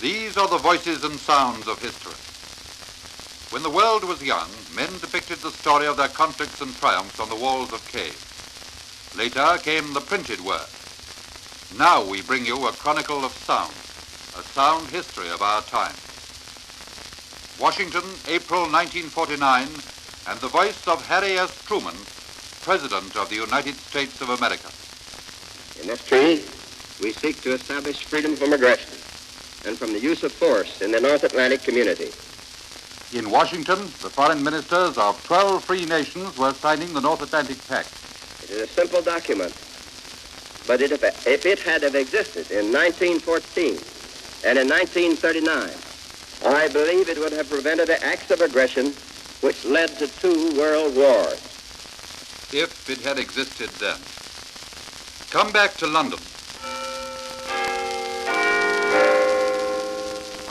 These are the voices and sounds of history. When the world was young, men depicted the story of their conflicts and triumphs on the walls of caves. Later came the printed word. Now we bring you a chronicle of sound, a sound history of our time. Washington, April 1949, and the voice of Harry S. Truman, President of the United States of America. In this treaty, we seek to establish freedom from aggression and from the use of force in the North Atlantic community. In Washington, the foreign ministers of 12 free nations were signing the North Atlantic Pact. It is a simple document, but if it had have existed in 1914 and in 1939, I believe it would have prevented the acts of aggression which led to 2 world wars. If it had existed then. Come back to London.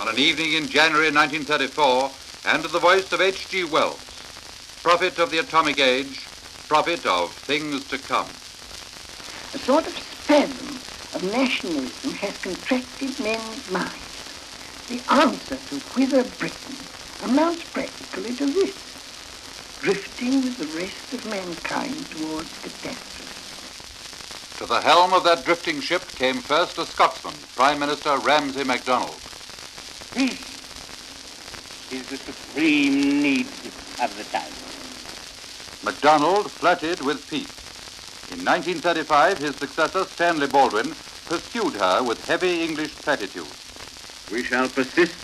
On an evening in January 1934, and the voice of H.G. Wells, prophet of the atomic age, prophet of things to come. A sort of spasm of nationalism has contracted men's minds. The answer to whither Britain amounts practically to this: drifting with the rest of mankind towards catastrophe. To the helm of that drifting ship came first a Scotsman, Prime Minister Ramsey MacDonald. Peace is the supreme need of the time. MacDonald flirted with peace. In 1935, his successor, Stanley Baldwin, pursued her with heavy English platitudes. We shall persist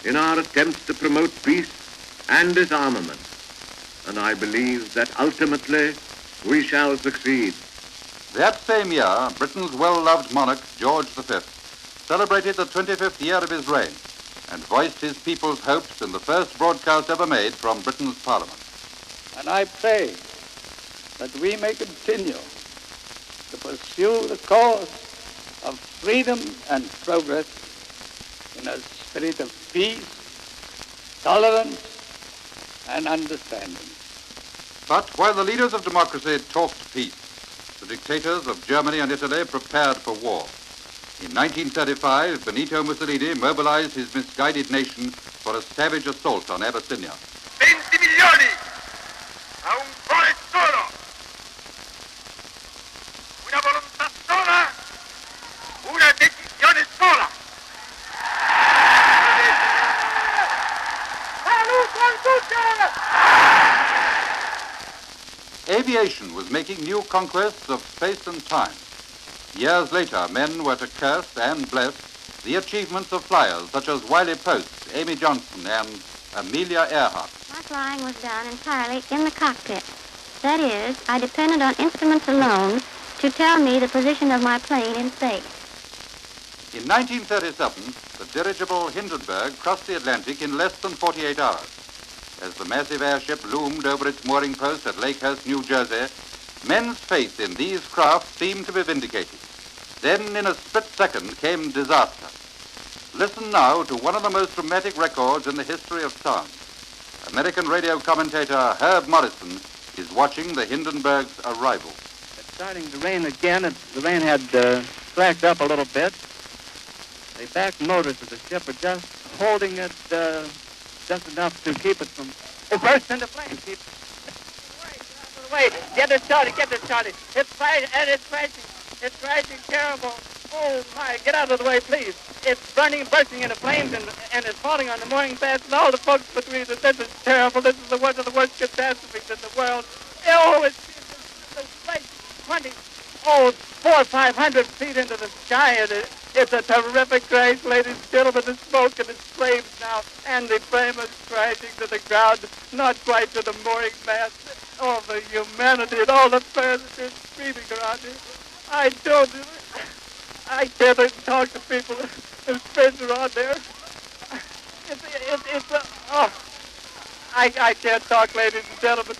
in our attempts to promote peace and disarmament, and I believe that ultimately we shall succeed. That same year, Britain's well-loved monarch, George V, celebrated the 25th year of his reign and voiced his people's hopes in the first broadcast ever made from Britain's Parliament. And I pray that we may continue to pursue the cause of freedom and progress in a spirit of peace, tolerance, and understanding. But while the leaders of democracy talked peace, the dictators of Germany and Italy prepared for war. In 1935, Benito Mussolini mobilized his misguided nation for a savage assault on Abyssinia. 20 milioni a un cuore solo, una volontà sola, una decisione sola. Aviation was making new conquests of space and time. Years later, men were to curse and bless the achievements of flyers such as Wiley Post, Amy Johnson, and Amelia Earheart. My flying was done entirely in the cockpit. That is, I depended on instruments alone to tell me the position of my plane in space. In 1937, the dirigible Hindenburg crossed the Atlantic in less than 48 hours. As the massive airship loomed over its mooring post at Lakehurst, New Jersey, men's faith in these craft seemed to be vindicated. Then, in a split second, came disaster. Listen now to one of the most dramatic records in the history of sound. American radio commentator Herbet Morrison is watching the Hindenburg's arrival. It's starting to rain again. The rain had slacked up a little bit. The back motors of the ship are just holding it just enough to keep it from bursting into flames. Keep Wait, get it started. It's fighting, and it's crashing terrible. Oh, my, get out of the way, please. It's burning, bursting into flames, and it's falling on the mooring mast and all the folks between us. This is terrible. This is one of the worst catastrophes in the world. Oh, it's like 400 or 500 feet into the sky, and it's a terrific crash, ladies and gentlemen. The smoke and the flames now, and the frame is crashing to the ground, not quite to the mooring mast. Oh, the humanity and all the fires that are screaming around here. I can't talk to people. There's friends around there. I can't talk, ladies and gentlemen.